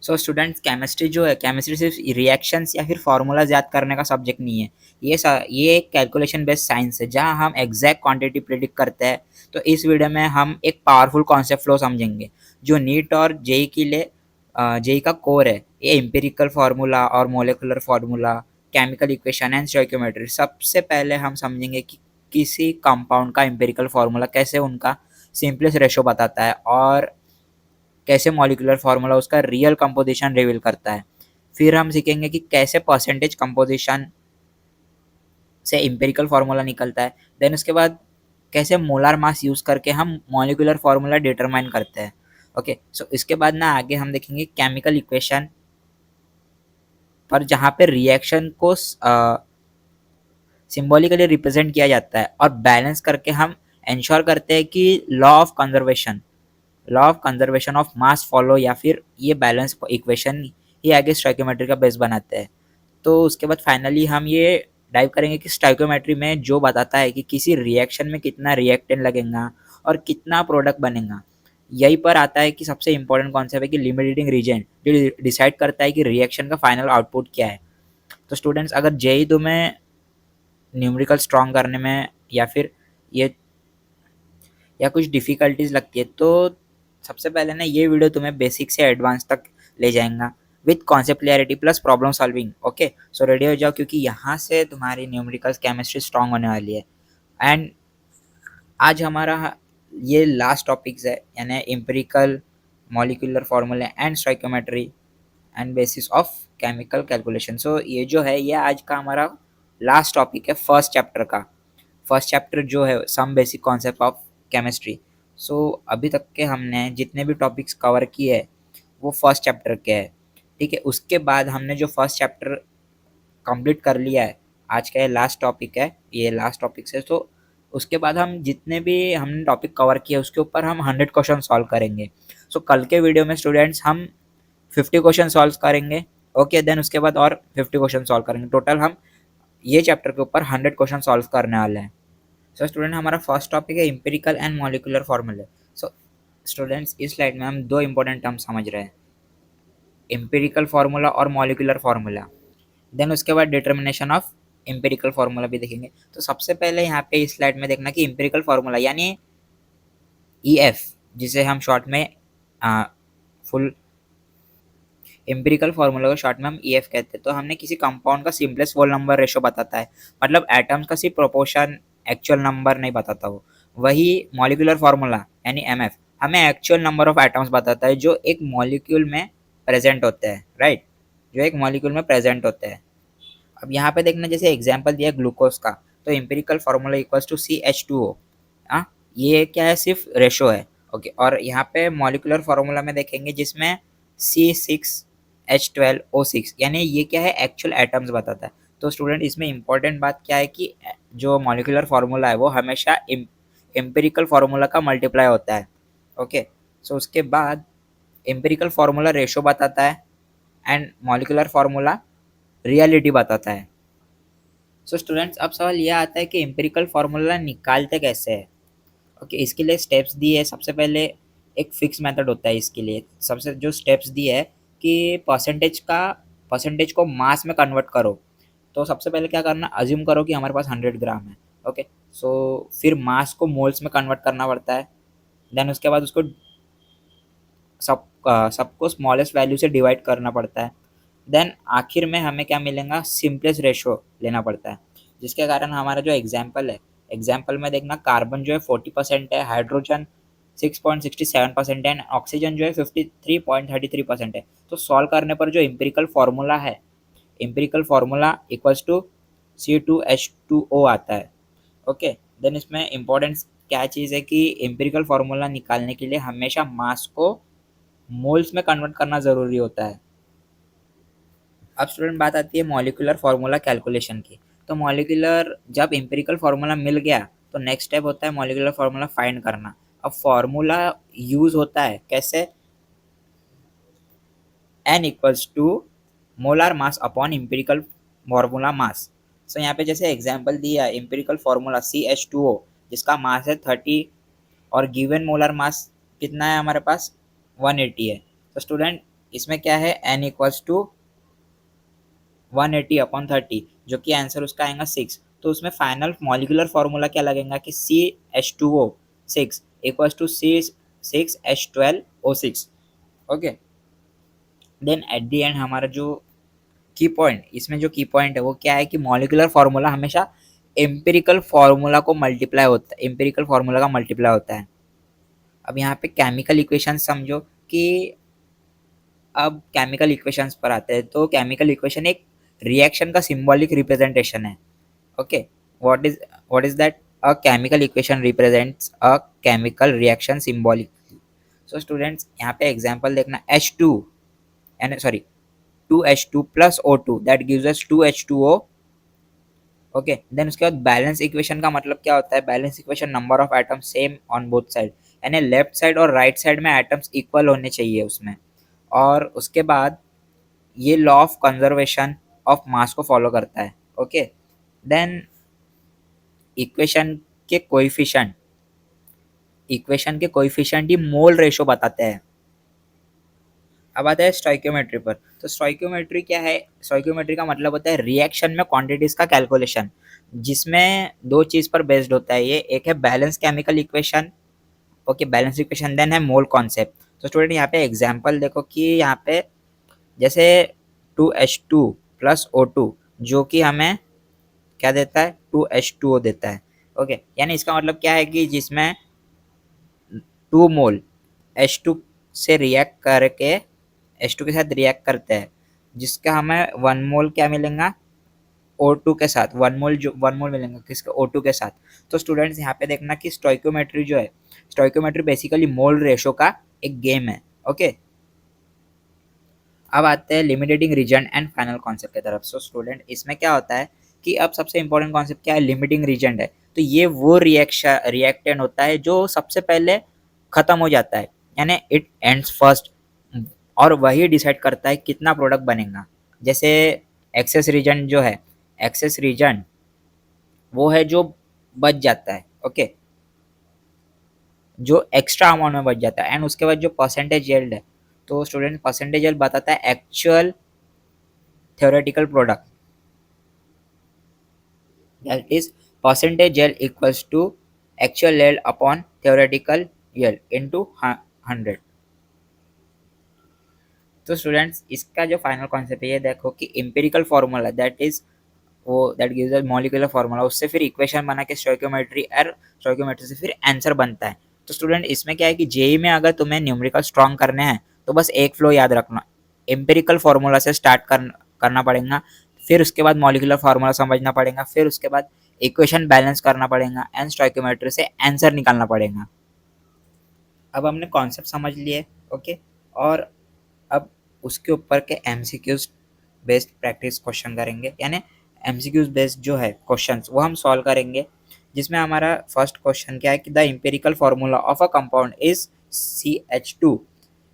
So students, chemistry जो है, chemistry सिर्फ रिएक्शंस या फिर फार्मूलाज याद करने का सब्जेक्ट नहीं है। ये एक कैलकुलेशन बेस्ड साइंस है जहां हम एग्जैक्ट क्वांटिटी प्रिडिक्ट करते हैं। तो इस वीडियो में हम एक पावरफुल कॉन्सेप्ट फ्लो समझेंगे जो नीट और जेई के लिए जेई का कोर है। ये एम्पिरिकल फार्मूला और molecular formula, chemical equation and stoichiometry. सबसे पहले हम समझेंगे कि किसी कंपाउंड का एम्पिरिकल फार्मूला कैसे उनका सिंपलेस्ट रेशो बताता है और कैसे मॉलिक्यूलर फार्मूला उसका रियल कंपोजिशन रिवील करता है। फिर हम सीखेंगे कि कैसे परसेंटेज कंपोजिशन से एम्पिरिकल फार्मूला निकलता है। देन उसके बाद कैसे मोलार मास यूज करके हम मॉलिक्यूलर फार्मूला डिटरमाइन करते हैं। ओके, सो इसके बाद ना आगे हम देखेंगे केमिकल इक्वेशन पर जहाँ पे रिएक्शन को सिंबॉलिकली रिप्रेजेंट किया जाता है और बैलेंस करके हम इंश्योर करते हैं कि law of conservation of mass follow, या फिर ये बैलेंस इक्वेशन ही आगे स्टोइकियोमेट्री का बेस बनाते हैं। तो उसके बाद फाइनली हम ये डाइव करेंगे कि स्टोइकियोमेट्री में जो बताता है कि किसी रिएक्शन में कितना रिएक्टेंट लगेगा और कितना प्रोडक्ट बनेगा। यही पर आता है कि सबसे इंपॉर्टेंट कॉन्सेप्ट है कि लिमिटिंग रीजन जो डिसाइड करता है कि रिएक्शन का फाइनल आउटपुट क्या है। तो स्टूडेंट्स, अगर जेई दो में न्यूमेरिकल स्ट्रॉन्ग करने में या फिर ये या कुछ डिफ़िकल्टीज लगती है तो सबसे पहले ना ये वीडियो तुम्हें बेसिक से एडवांस तक ले जाएगा with concept clarity plus problem solving. Okay, so ready हो जाओ क्योंकि यहाँ से तुम्हारी न्यूमेरिकल केमिस्ट्री स्ट्रांग होने वाली है। एंड आज हमारा ये लास्ट टॉपिक्स है, यानी empirical, molecular formula and stoichiometry and basis of chemical calculation. So ये जो है ये आज का हमारा लास्ट टॉपिक है फर्स्ट चैप्टर का। फर्स्ट चैप्टर जो है some basic concept of chemistry. So अभी तक के हमने जितने भी टॉपिक्स कवर किए हैं वो फर्स्ट चैप्टर के हैं। ठीक है, उसके बाद हमने जो फर्स्ट चैप्टर कंप्लीट कर लिया है, आज का ये लास्ट टॉपिक है, ये लास्ट टॉपिक है। तो उसके बाद हम जितने भी हमने टॉपिक कवर किए उसके ऊपर हम 100 क्वेश्चन सॉल्व करेंगे। सो कल के वीडियो में स्टूडेंट्स हम 50 क्वेश्चन सॉल्व करेंगे। ओके, देन उसके बाद और 50 क्वेश्चन सॉल्व करेंगे। टोटल हम ये चैप्टर के ऊपर 100 क्वेश्चन सॉल्व करने वाले हैं। सो स्टूडेंट, हमारा फर्स्ट टॉपिक है एम्पिरिकल एंड मॉलिक्यूलर फार्मूले। सो स्टूडेंट्स, इस स्लाइड में हम दो इंपॉर्टेंट टर्म समझ रहे हैं, एम्पिरिकल फार्मूला और मॉलिक्यूलर फार्मूला। देन उसके बाद डिटर्मिनेशन ऑफ एम्पिरिकल फार्मूला भी देखेंगे। तो सबसे पहले यहाँ पे इस स्लाइड में देखना कि एम्पिरिकल फार्मूला यानी EF, जिसे हम शॉर्ट में फुल एम्पिरिकल फार्मूला को शॉर्ट में हम EF कहते हैं। तो हमने किसी कंपाउंड का सिंपलेस्ट होल नंबर रेशो बताता है, मतलब एटम्स का सिर्फ प्रोपोर्शन, एक्चुअल नंबर नहीं बताता वो। वही मॉलिक्यूलर फार्मूला यानी MF हमें एक्चुअल नंबर ऑफ एटम्स बताता है जो एक मॉलिक्यूल में प्रेजेंट होते हैं, राइट, जो एक मॉलिक्यूल में प्रेजेंट होते हैं। अब यहाँ पे देखना, जैसे एग्जाम्पल दिया ग्लूकोज का, तो empirical formula equals to CH2O। हाँ, ये क्या है, सिर्फ रेशो है। ओके, और यहाँ पे मॉलिक्यूलर फार्मूला में देखेंगे जिसमें C6H12O6, यानी ये क्या है, एक्चुअल एटम्स बताता है। तो स्टूडेंट, इसमें इंपॉर्टेंट बात क्या है कि जो मॉलिक्यूलर फार्मूला है वो हमेशा एम्पिरिकल फार्मूला का मल्टीप्लाई होता है। ओके, सो उसके बाद एम्पिरिकल फार्मूला रेशो बताता है एंड मॉलिक्यूलर फार्मूला रियलिटी बताता है। सो स्टूडेंट्स, अब सवाल यह आता है कि एम्पिरिकल फार्मूला निकालते कैसे हैं। ओके, इसके लिए स्टेप्स दिए है। सबसे पहले एक फिक्स मेथड होता है इसके लिए। सबसे जो स्टेप्स दिए है कि परसेंटेज को मास में कन्वर्ट करो। तो सबसे पहले क्या करना, अज्यूम करो कि हमारे पास 100 ग्राम है। ओके, सो फिर मास को मोल्स में कन्वर्ट करना पड़ता है। देन उसके बाद उसको सबको स्मॉलेस्ट वैल्यू से डिवाइड करना पड़ता है। देन आखिर में हमें क्या मिलेगा, सिंपलेस्ट रेशो लेना पड़ता है, जिसके कारण हमारा जो एग्जाम्पल है, एग्जाम्पल में देखना कार्बन जो है 40% है, हाइड्रोजन 6.67% है एंड ऑक्सीजन जो है 53.33% है। तो सॉल्व करने पर जो एम्पिरिकल फार्मूला है, empirical formula equals to C2H2O आता है। ओके, देन इसमें इम्पोर्टेंस क्या चीज़ है कि एम्पिरिकल फार्मूला निकालने के लिए हमेशा मास को मोल्स में कन्वर्ट करना ज़रूरी होता है। अब स्टूडेंट, बात आती है मॉलिक्यूलर फार्मूला कैलकुलेशन की। तो मॉलिक्यूलर जब एम्पिरिकल फार्मूला मिल गया तो नेक्स्ट स्टेप होता है मॉलिक्यूलर फार्मूला फाइंड करना। अब फार्मूला यूज होता है कैसे, N equals to molar mass upon empirical formula mass. So यहाँ पे जैसे एग्जांपल दिया, एम्पिरिकल फार्मूला CH2O जिसका मास है 30 और गिवन मोलर मास कितना है हमारे पास, 180 है। तो स्टूडेंट, इसमें क्या है n इक्वल्स टू 180/30, जो कि आंसर उसका आएगा 6। तो उसमें फाइनल मॉलिक्यूलर फॉर्मूला क्या लगेगा कि CH2O 6 equals to C6H12O6। Okay, then at the end हमारा जो की पॉइंट, इसमें जो की पॉइंट है वो क्या है कि मॉलिक्यूलर फार्मूला हमेशा एम्पिरिकल फार्मूला को मल्टीप्लाई होता है, एम्पिरिकल फार्मूला का मल्टीप्लाई होता है। अब यहाँ पे केमिकल इक्वेशन समझो कि अब केमिकल इक्वेशंस पर आते हैं, तो केमिकल इक्वेशन एक रिएक्शन का सिंबॉलिक रिप्रेजेंटेशन है। Okay, what is what is that? A chemical equation represents a chemical reaction symbolic. So students यहाँ पे एग्जांपल देखना, H2 and sorry 2H2 plus O2 that gives us 2H2O। Okay, then उसके बाद balance equation का मतलब क्या होता है? Balance equation number of atoms same on both side, यानी लेफ्ट साइड और राइट साइड में एटम्स इक्वल होने चाहिए उसमें। और उसके बाद ये law of conservation of mass को फॉलो करता है। ओके, देन इक्वेशन के कोएफिशिएंट, इक्वेशन के कोएफिशिएंट ही मोल रेशो बताते हैं। अब आता है स्टोइकियोमेट्री पर। तो स्टोइकियोमेट्री क्या है? स्टोइकियोमेट्री का मतलब होता है रिएक्शन में क्वांटिटीज का कैलकुलेशन, जिसमें दो चीज पर बेस्ड होता है ये। एक है balance chemical equation, okay, balance equation, then है मोल कॉन्सेप्ट। तो स्टूडेंट यहाँ पे एग्जांपल देखो कि यहाँ पे जैसे 2H2 प्लस O2 जो कि हमें क्या देता है? 2H2O देता है। ओके, यानी इसका मतलब क्या है कि जिसमें 2 मोल H2 से रिएक्ट करके H2 के साथ रिएक्ट करते हैं, जिसका हमें 1 मोल क्या मिलेगा? O2 के साथ 1 मोल, जो 1 मोल मिलेगा किसका? O2 के साथ। तो स्टूडेंट्स यहाँ पे देखना कि स्टोइकियोमेट्री जो है, स्टोइकियोमेट्री बेसिकली मोल रेशो का एक गेम है। ओके, अब आते हैं limiting reagent and final concept की तरफ। सो स्टूडेंट इसमें क्या होता है कि अब सबसे इंपॉर्टेंट कॉन्सेप्ट क्या है? लिमिटिंग रीजन है। तो ये वो रिएक्टेंट होता है जो सबसे पहले खत्म हो जाता है, यानी इट एंड्स फर्स्ट, और वही डिसाइड करता है कितना प्रोडक्ट बनेगा। जैसे एक्सेस रीजन जो है, एक्सेस रीजन वो है जो बच जाता है। ओके, जो एक्स्ट्रा अमाउंट में बच जाता है। एंड उसके बाद जो परसेंटेज यील्ड है, तो स्टूडेंट परसेंटेज यील्ड बताता है actual theoretical product, that is percentage yield equals to actual yield upon theoretical yield into 100। तो स्टूडेंट्स इसका जो फाइनल कॉन्सेप्ट है ये देखो कि एम्पिरिकल फार्मूला दैट इज वो that gives a molecular formula, उससे फिर इक्वेशन बना के स्टोइकियोमेट्री, और स्टोइकियोमेट्री से फिर आंसर बनता है। तो स्टूडेंट इसमें क्या है कि जेई में अगर तुम्हें न्यूमेरिकल स्ट्रॉन्ग करने हैं तो बस एक फ्लो याद रखना, एम्पिरिकल फार्मूला से स्टार्ट करना पड़ेगा, फिर उसके बाद मॉलिक्यूलर फार्मूला समझना पड़ेगा, फिर उसके बाद इक्वेशन बैलेंस करना पड़ेगा, एंड स्टोइकियोमेट्री से आंसर निकालना पड़ेगा। अब हमने कॉन्सेप्ट समझ लिए। ओके, और अब उसके ऊपर के एमसीक्यूज बेस्ड प्रैक्टिस क्वेश्चन करेंगे, यानी एमसीक्यूज बेस्ड जो है क्वेश्चंस वो हम सॉल्व करेंगे। जिसमें हमारा फर्स्ट क्वेश्चन क्या है कि the empirical formula of a compound is CH2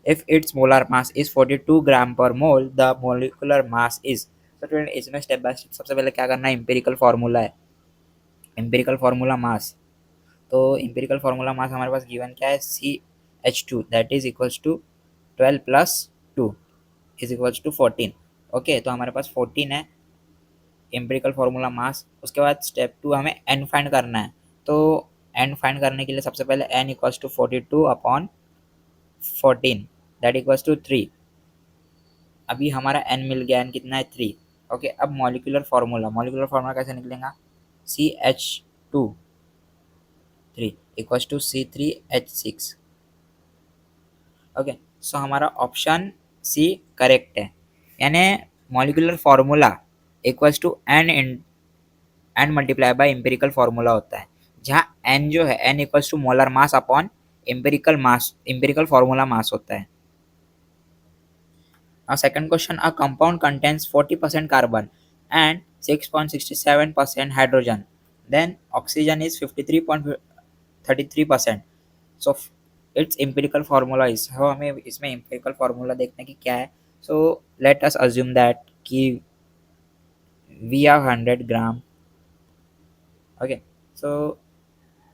if its molar mass is 42 ग्राम पर मोल, द मोलिकुलर मास इज। तो स्टूडेंट इसमें स्टेप बाय स्टेप सबसे पहले क्या करना है? एम्पिरिकल फार्मूला है, एम्पिरिकल फार्मूला मास। तो एम्पिरिकल फार्मूला मास हमारे पास गिवन क्या है? CH2 that is equals to 12 plus 2 is equals to 14। Okay, तो हमारे पास 14 है एम्पिरिकल फार्मूला मास। उसके बाद स्टेप 2 हमें n फाइंड करना है। तो n फाइंड करने के लिए सबसे पहले n equals to 42/14 that equals to 3। अभी हमारा n मिल गया, n कितना है? 3। ओके, अब मॉलिक्यूलर फार्मूला कैसे निकलेगा? CH2 3 equals to C3H6। Okay, so हमारा ऑप्शन सी करेक्ट है, यानी molecular formula equals to n multiply by empirical formula होता है, जहाँ एन जो है n equals to molar mass upon empirical mass, empirical formula mass होता है। Now second question, a compound contains 40% carbon and 6.67% hydrogen, then oxygen is 53.33%, so its empirical formula is। so हमें इसमें empirical formula देखने की क्या है? so let us assume that कि we are 100 gram. Okay, सो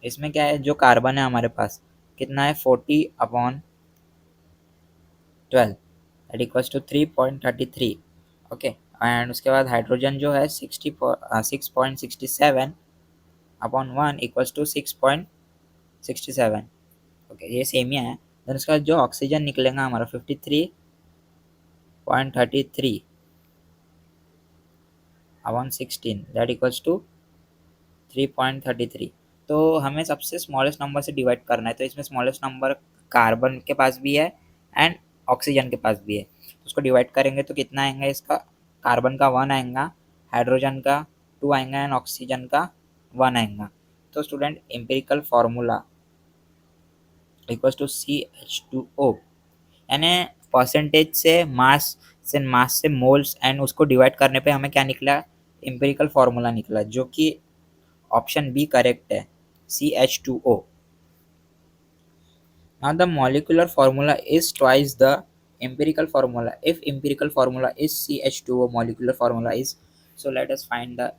इसमें क्या है? जो कार्बन है हमारे पास कितना है? 40/12। That equals to 3.33। Okay, and उसके बाद हाइड्रोजन जो है 6.67 अपॉन 1 इक्वल्स टू 6.67। ओके, ये सेम ही है। देन उसके बाद जो ऑक्सीजन निकलेगा हमारा 53.33 अपॉन 16 दैट इक्वल्स टू 3.33। तो हमें सबसे स्मॉलेस्ट नंबर से डिवाइड करना है, तो इसमें स्मॉलेस्ट नंबर कार्बन के पास भी है एंड ऑक्सीजन के पास भी है। उसको डिवाइड करेंगे तो कितना आएगा इसका, कार्बन का 1 आएगा, हाइड्रोजन का 2 आएगा एंड ऑक्सीजन का 1 आएगा। तो student empirical formula equals to CH2O, यानी परसेंटेज से मास से मोल्स एंड उसको डिवाइड करने पे हमें क्या निकला, एम्पिरिकल फार्मूला निकला, जो कि ऑप्शन बी करेक्ट है, CH2O। Now the molecular formula is twice the empirical formula. If empirical formula is CH2O, molecular formula is, so let us find the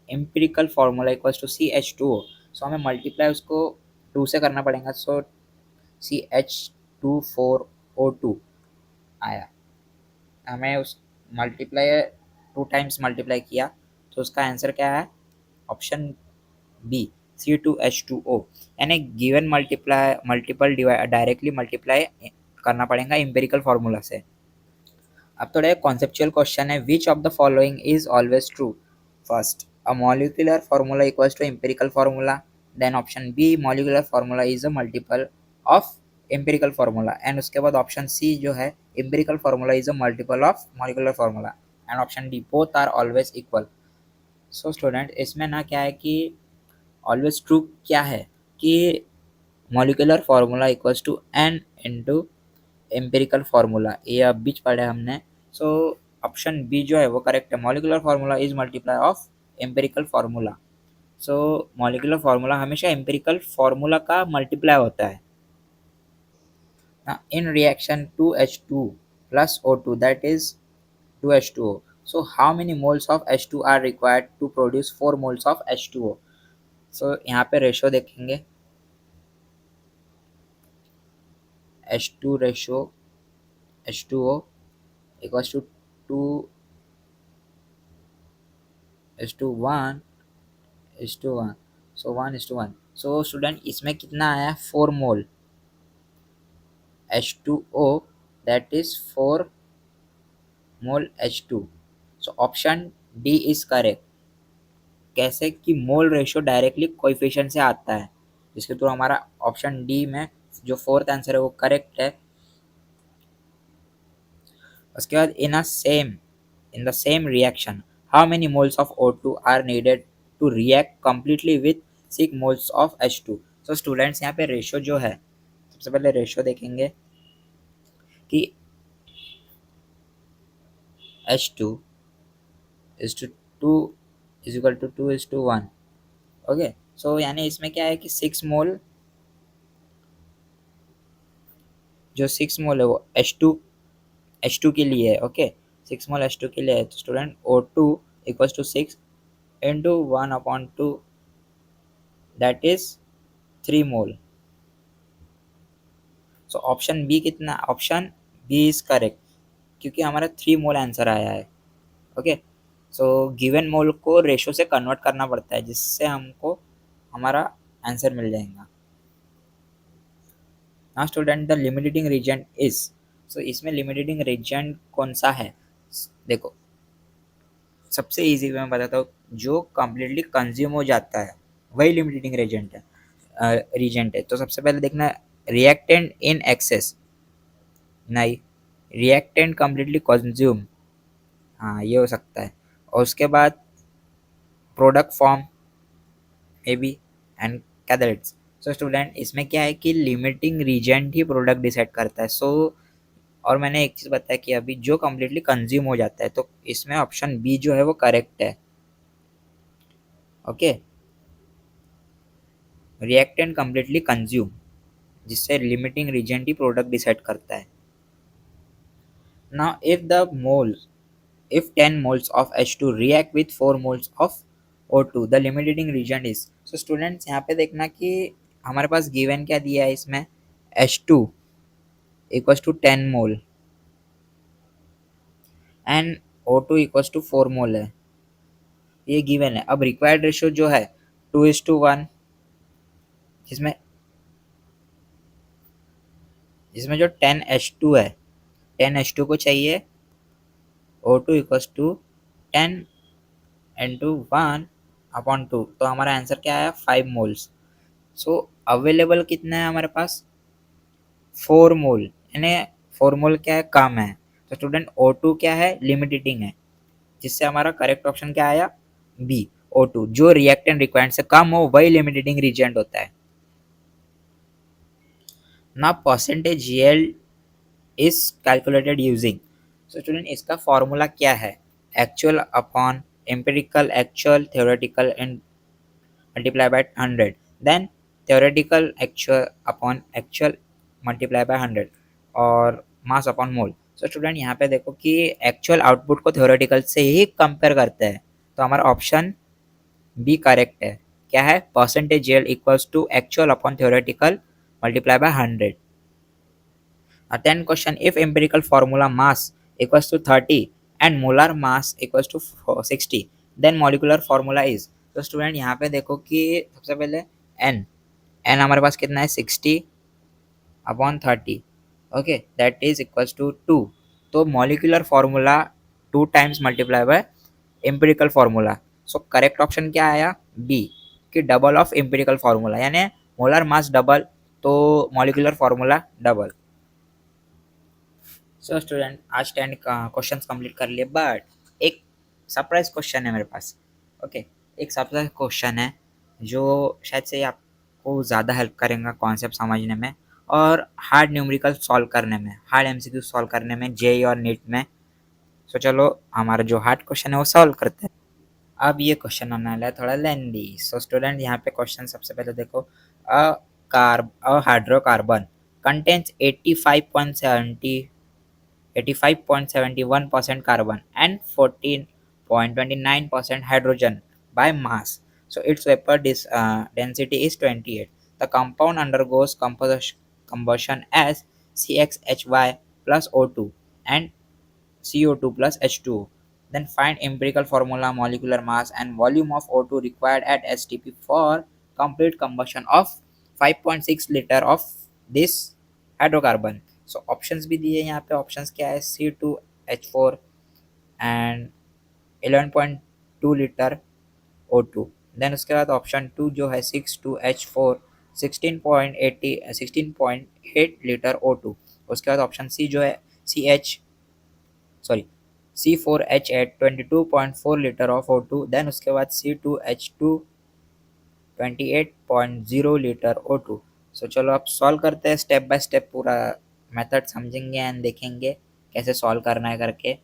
empirical formula equals to CH2O. So हमें multiply उसको 2 से करना पड़ेगा, सो CH24O2 आया। हमें उस multiply 2 times multiply किया, तो उसका आंसर क्या है, ऑप्शन बी C2H2O। यानी गिवन मल्टीपल डायरेक्टली मल्टीप्लाई करना पड़ेगा एम्पिरिकल फार्मूला से। अब थोड़ा एक कॉन्सेप्चुअल क्वेश्चन है, which of the following is always true. First, a molecular formula equals to empirical formula, then option B molecular formula is a multiple of empirical formula, and उसके बाद option C जो है empirical formula is a multiple of molecular formula, and option D both are always equal. So student, इसमें ना क्या है कि always true क्या है कि molecular formula equals to n into empirical formula, ये अब बीच पढ़े हमने। सो ऑप्शन बी जो है वो करेक्ट है, molecular formula is multiply of empirical formula. So molecular formula हमेशा एम्पिरिकल फार्मूला का मल्टीप्लाई होता है। इन reaction 2H2 plus O2 that is 2H2O. So how many moles of H2 are required to produce 4 moles of H2O? So यहाँ पे ratio देखेंगे, H2 ratio H2O equals to 2 is to 1 is to 1, so 1 is to 1। so student इसमें कितना आया, 4 मोल H2O, that is 4 mole H2। so option D is correct. कैसे कि mole ratio directly coefficient से आता है, जिसके थ्रू हमारा ऑप्शन डी में जो फोर्थ आंसर है वो करेक्ट है। उसके बाद in the same reaction how many moles of O2 are needed to react completely with 6 moles of H2। so students यहाँ पे रेशियो जो है, सबसे पहले रेशियो देखेंगे कि H2 is to 2 is equal to 2 is to 1। Okay, सो यानी इसमें क्या है कि 6 मोल, जो 6 मोल है वो H2 के लिए है। ओके, 6 मोल H2 के लिए है, तो student O2 equals to 6 into 1/2, that is 3 mole. So option B कितना, ऑप्शन बी इज करेक्ट, क्योंकि हमारा 3 मोल आंसर आया है। ओके, सो गिवन मोल को रेशो से कन्वर्ट करना पड़ता है, जिससे हमको हमारा आंसर मिल जाएगा। ना student, the limiting reagent is, so इसमें लिमिटिंग रीजन कौन सा है, देखो सबसे इजी वे में बताता हूँ, जो कम्प्लीटली कंज्यूम हो जाता है वही लिमिटिंग रीजेंट है। तो सबसे पहले देखना, रिएक्टेंट इन एक्सेस, नहीं, रिएक्टेंट कम्प्लीटली कंज्यूम, हाँ ये हो सकता है। और उसके बाद product form may be and catalysts. So student, इसमें क्या है कि लिमिटिंग रीजेंट ही प्रोडक्ट डिसाइड करता है। सो और मैंने एक चीज़ बताया कि अभी जो कम्प्लीटली कंज्यूम हो जाता है, तो इसमें ऑप्शन बी जो है वो करेक्ट है। ओके, रिएक्टेंट कम्प्लीटली कंज्यूम, जिससे लिमिटिंग रीजेंट ही प्रोडक्ट डिसाइड करता है। Now if 10 moles of H2 react with 4 moles of O2, the limiting region is। so students, यहाँ पे देखना कि हमारे पास गिवन क्या दिया है इसमें, H2 equals to 10 mole, and O2 equals to 4 mole है, ये गिवन है। अब रिक्वायर्ड रेशियो जो है 2:1, जिसमें जिसमें जो 10H2 है, 10H2 को चाहिए O2 इक्वल्स टू 10 × 1/2, तो हमारा आंसर क्या आया 5 मोल्स। सो अवेलेबल कितना है हमारे पास 4 मोल, यानी 4 मोल क्या है कम है। तो स्टूडेंट O2 क्या है लिमिटेटिंग है, जिससे हमारा करेक्ट ऑप्शन क्या आया बी O2। जो रिएक्टेंट रिक्वायर्ड से कम हो वही लिमिटेटिंग रिएजेंट होता है ना। Percentage yield is calculated using, so student इसका फॉर्मूला क्या है, actual upon empirical actual theoretical and multiply by 100, then theoretical actual upon actual multiply by 100 और mass upon mole. So student यहाँ पे देखो कि एक्चुअल आउटपुट को थ्योरेटिकल से ही कंपेयर करते हैं, तो हमारा ऑप्शन बी करेक्ट है। क्या है percentage yield equals to actual upon theoretical multiply by 100। A 10 question, if empirical formula mass equals to 30 and molar mass equals to 60, then molecular formula is। तो student यहाँ पे देखो कि सबसे पहले n, n हमारे पास कितना है 60/30, okay that is equals to 2। तो molecular formula 2 times multiply by empirical formula. So correct option क्या आया बी कि डबल ऑफ एम्पिरिकल फॉर्मूला, यानी मोलर मास डबल तो molecular formula double. So student आज 10 क्वेश्चंस कंप्लीट कर लिए, बट एक सरप्राइज क्वेश्चन है मेरे पास। ओके एक सरप्राइज क्वेश्चन है जो शायद से आपको ज़्यादा हेल्प करेगा कॉन्सेप्ट समझने में और हार्ड न्यूमेरिकल सॉल्व करने में, हार्ड एमसीक्यू सॉल्व करने में जेई और नीट में। सो चलो हमारा जो हार्ड क्वेश्चन है वो सॉल्व करते हैं। अब ये क्वेश्चन आने वाला है थोड़ा लेंदी। सो स्टूडेंट यहाँ पे क्वेश्चन सबसे पहले देखो, अ hydrocarbon contains 85.71% carbon and 14.29% hydrogen by mass. So its vapor density is 28. The compound undergoes combustion as CxHy plus O2 and CO2 plus H2O. Then find empirical formula, molecular mass and volume of O2 required at STP for complete combustion of 5.6 liter of this hydrocarbon. So options भी दिए यहाँ पे, options क्या है C2H4 and 11.2 litre O2। Then उसके बाद option 2 जो है 6 2H4 16.8 लीटर O2। उसके बाद ऑप्शन सी जो है C4H8 22.4 litre of O2। Then उसके बाद C2H2 28.0 लीटर O2। सो चलो अब सॉल्व करते हैं स्टेप बाय स्टेप, पूरा मेथड समझेंगे एंड देखेंगे कैसे सॉल्व करना है करके।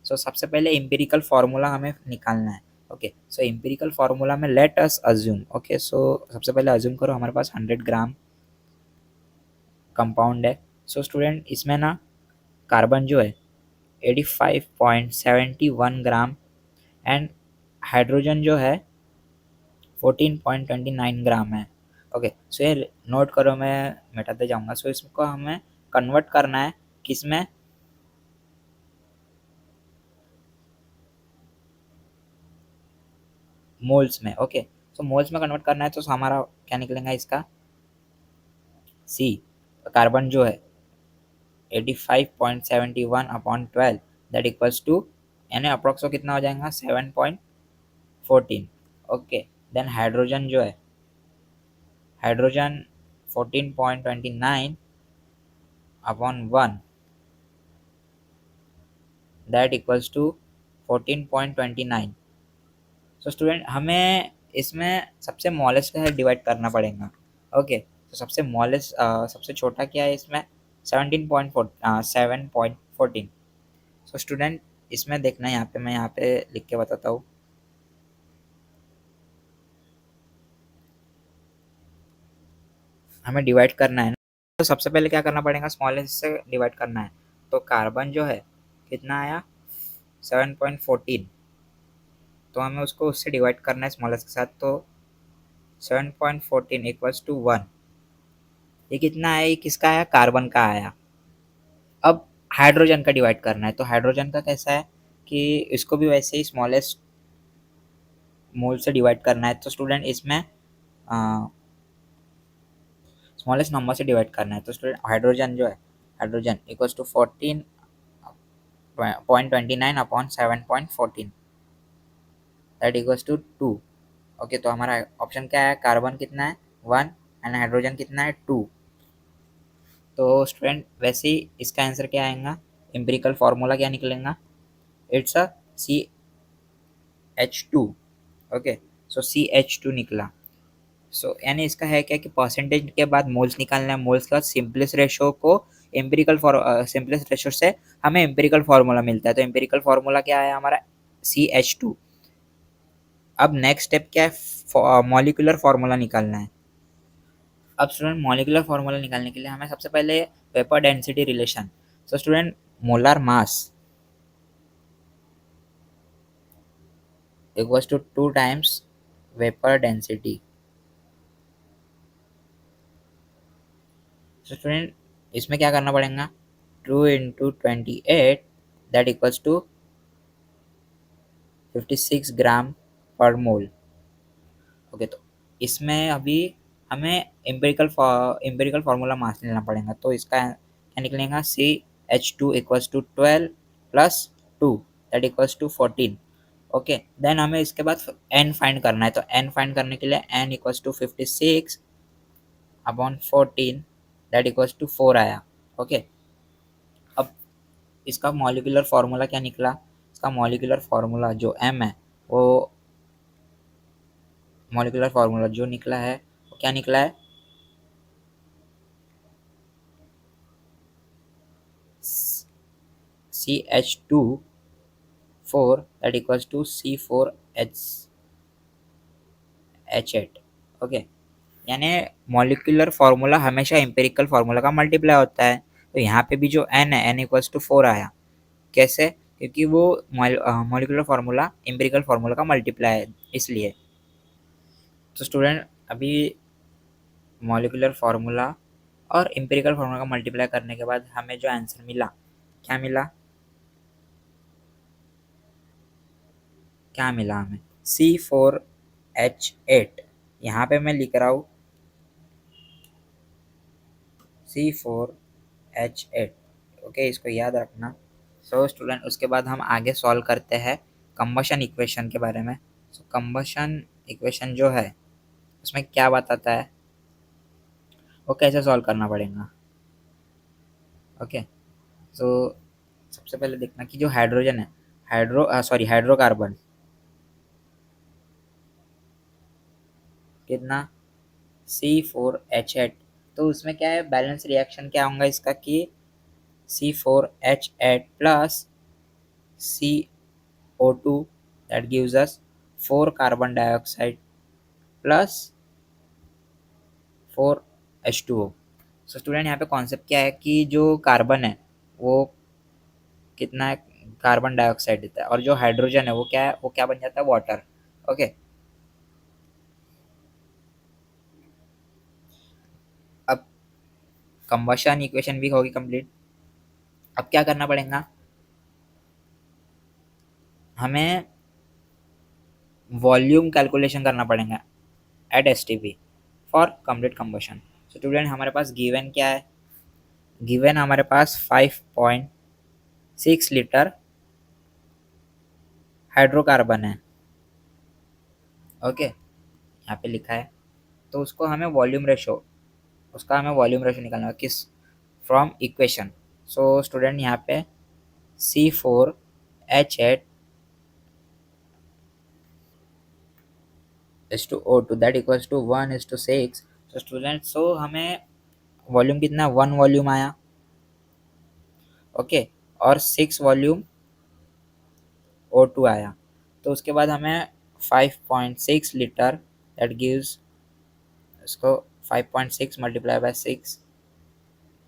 सो सबसे पहले एम्पिरिकल फार्मूला हमें निकालना है। ओके सो एम्पिरिकल फार्मूला में let us assume, okay so सबसे पहले अज्यूम करो हमारे पास 100 ग्राम कंपाउंड है। सो स्टूडेंट इसमें ना कार्बन जो है 85.71 ग्राम एंड हाइड्रोजन जो है 14.29 ग्राम है। ओके सो ये नोट करो, मैं मिटाते जाऊंगा। सो इसको हमें कन्वर्ट करना है किसमें, मोल्स में। ओके सो मोल्स में कन्वर्ट करना है तो हमारा क्या निकलेगा इसका सी, कार्बन जो है 85.71/12 दैट इक्वल्स टू, यानी अप्रोक्स कितना हो जाएगा 7.14। ओके देन हाइड्रोजन जो है, hydrogen 14.29/1 that equals to 14.29। So student हमें इसमें सबसे स्मॉलेस्ट का डिवाइड करना पड़ेगा। ओके तो सबसे स्मॉलेस्ट सबसे छोटा क्या है इसमें 7.14। सो स्टूडेंट इसमें देखना है, यहाँ पे मैं यहाँ पे लिख के बताता हूँ। हमें डिवाइड करना है ना, तो सबसे पहले क्या करना पड़ेगा स्मॉलेस्ट से डिवाइड करना है। तो कार्बन जो है कितना आया 7.14, तो हमें उसको उससे डिवाइड करना है स्मॉलेस्ट के साथ। तो 7.14 इक्वल्स टू 1। ये कितना है, ये किसका आया कार्बन का आया। अब हाइड्रोजन का डिवाइड करना है, तो हाइड्रोजन का कैसा है कि इसको भी वैसे ही स्मॉलेस्ट मोल से डिवाइड करना है। तो स्टूडेंट इसमें स्मॉलेस्ट नंबर से डिवाइड करना है। तो स्टूडेंट हाइड्रोजन जो है, hydrogen equals to 14.29 upon 7.14 that equals to 2। Okay, तो हमारा ऑप्शन क्या है, कार्बन कितना है 1 एंड हाइड्रोजन कितना है 2। तो स्टूडेंट वैसे ही इसका आंसर क्या आएगा, एम्पिरिकल फार्मूला क्या निकलेगा, it's a CH2। Okay, so CH2 निकला। सो यानी इसका है क्या कि परसेंटेज के बाद मोल्स निकालना है, मोल्स का सिंपलेस्ट रेशो को एम्पिरिकल सिंपलेस्ट रेशो से हमें एम्पिरिकल फार्मूला मिलता है। तो एम्पिरिकल फार्मूला क्या है हमारा CH2। अब नेक्स्ट स्टेप क्या है, मॉलिक्यूलर फार्मूला निकालना है। अब स्टूडेंट मॉलिक्यूलर फार्मूला निकालने के लिए हमें सबसे पहले vapour density relation. So student molar mass equals to 2 times vapour density. तो स्टूडेंट इसमें क्या करना पड़ेगा, 2 × 28 दैट इक्वल्स टू 56 ग्राम पर मोल। ओके, तो इसमें अभी हमें एम्पिरिकल फार्मूला मास लेना पड़ेगा। तो इसका क्या निकलेगा, CH2 equals to 12 plus 2 that equals to 14। Okay, then हमें इसके बाद n फाइंड करना है। तो n फाइंड करने के लिए n equals to 56 upon 14 that equals to 4 आया। ओके, अब इसका मॉलिक्यूलर फार्मूला क्या निकला, इसका मॉलिक्यूलर फार्मूला जो m है वो मॉलिक्यूलर फार्मूला जो निकला है वो क्या निकला है, CH2 4 that equals to C4H8। Okay, यानी मॉलिक्यूलर फार्मूला हमेशा एम्पिरिकल फार्मूला का मल्टीप्लाई होता है। तो यहाँ पे भी जो n है n इक्वल्स टू 4 आया। कैसे, क्योंकि वो मॉलिक्यूलर फार्मूला एम्पिरिकल फार्मूला का मल्टीप्लाई है इसलिए। तो स्टूडेंट अभी मॉलिक्यूलर फार्मूला और एम्पिरिकल फार्मूला का मल्टीप्लाई करने के बाद हमें जो आंसर मिला, क्या मिला, क्या मिला हमें, C4H8। यहाँ पे मैं लिख रहा हूँ C4H8। ओके, इसको याद रखना। सो स्टूडेंट उसके बाद हम आगे सॉल्व करते हैं कंबशन इक्वेशन के बारे में। सो कंबशन इक्वेशन जो है उसमें क्या बताता है, वो कैसे सॉल्व करना पड़ेगा। ओके, सो सबसे पहले देखना कि जो हाइड्रोजन है, हाइड्रोकार्बन कितना, C4H8। तो उसमें क्या है, बैलेंस रिएक्शन क्या होगा इसका कि C4H8 plus CO2 that gives us 4 carbon dioxide plus 4H2O। So student यहाँ पे कॉन्सेप्ट क्या है कि जो कार्बन है वो कितना है, कार्बन डाइऑक्साइड देता है, और जो हाइड्रोजन है वो क्या है, वो क्या बन जाता है, वाटर। ओके, अब कंबशन इक्वेशन भी होगी कंप्लीट। अब क्या करना पड़ेगा, हमें वॉल्यूम कैलकुलेशन करना पड़ेगा at STP for complete combustion. So student हमारे पास गिवन क्या है, गिवन हमारे पास 5.6 लीटर हाइड्रोकार्बन है। ओके, यहाँ पे लिखा है। तो उसको हमें वॉल्यूम रेशो, उसका हमें वॉल्यूम रेशो निकालना है किस, फ्रॉम इक्वेशन। सो स्टूडेंट यहाँ पे C4H8 is to O2 that equals to 1:6। तो स्टूडेंट सो हमें वॉल्यूम कितना, 1 वॉल्यूम आया। ओके, और 6 वॉल्यूम O2 आया। तो उसके बाद हमें 5.6 लीटर दैट गिव्स, इसको 5.6 मल्टीप्लाई बाय 6,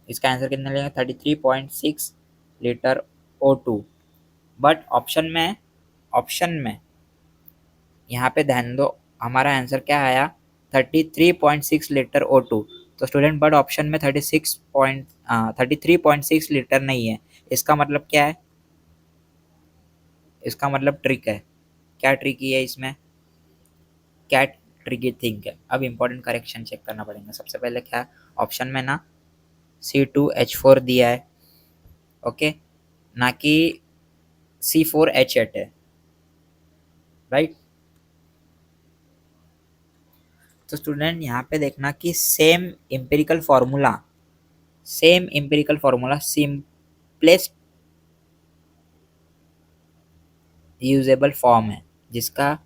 इसका आंसर कितना लेंगे, 33.6 लीटर O2। बट ऑप्शन में यहाँ पे ध्यान दो, हमारा आंसर क्या आया, 33.6 लीटर O2। तो स्टूडेंट बट ऑप्शन में 33.6 लीटर नहीं है। इसका मतलब क्या है, इसका मतलब ट्रिक है। क्या ट्रिकी है इसमें, क्या ट्रिकी थिंग है? अब इंपॉर्टेंट करेक्शन चेक करना पड़ेगा। सबसे पहले क्या ऑप्शन में ना C2H4 दिया है, ओके, ना कि C4H8 है, राइट। तो स्टूडेंट यहाँ पे देखना कि same empirical formula simplest usable form है, जिसका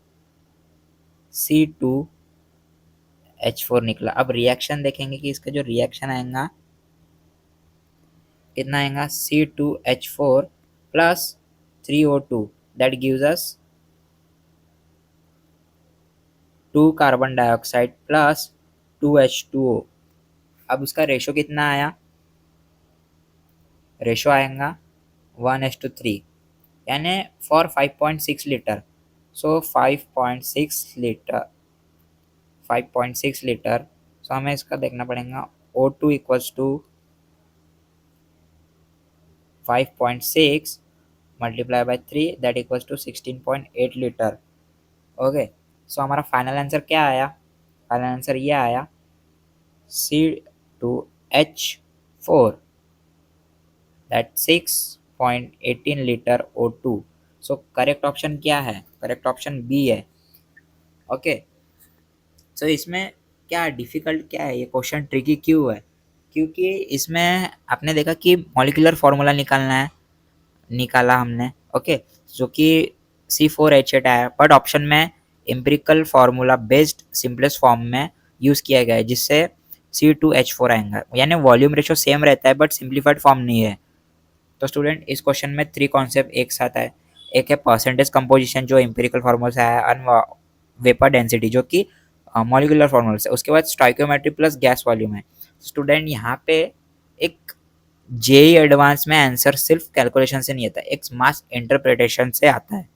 C2H4 निकला। अब रिएक्शन देखेंगे कि इसका जो रिएक्शन आएगा कितना आएगा, C2H4 plus 3O2 that gives us 2 carbon dioxide plus 2H2O। अब उसका रेशो कितना आया, रेशो आएगा 1:3, यानी for 5.6 litre. So 5.6 litre, so हमें इसका देखना पड़ेगा O2 equals to 5.6 multiply by 3 that equals to 16.8 litre. Okay, so हमारा फाइनल आंसर क्या आया, फाइनल आंसर ये आया C2H4 that 6.18 litre O2। So correct option क्या है, करेक्ट ऑप्शन बी है। ओके, सो इसमें क्या डिफिकल्ट क्या है, ये क्वेश्चन ट्रिकी क्यों है, क्योंकि इसमें आपने देखा कि मॉलिक्यूलर फार्मूला निकालना है, निकाला हमने, ओके, जो कि C4H8 आया, बट ऑप्शन में empirical formula based simplest form में यूज़ किया गया है, जिससे C2H4 आएगा, यानी वॉल्यूम रेशो सेम रहता है बट सिंप्लीफाइड फॉर्म नहीं है। तो स्टूडेंट इस क्वेश्चन में 3 कॉन्सेप्ट एक साथ है। एक है परसेंटेज कंपोजिशन जो एम्पिरिकल फार्मूला से आया, और वेपर डेंसिटी जो कि मॉलिक्यूलर फार्मूला से। उसके बाद स्टोइकियोमेट्री प्लस गैस वॉल्यूम है। स्टूडेंट यहाँ पे एक जेई एडवांस में आंसर सिर्फ कैलकुलेशन से नहीं आता, एक मास इंटरप्रिटेशन से आता है।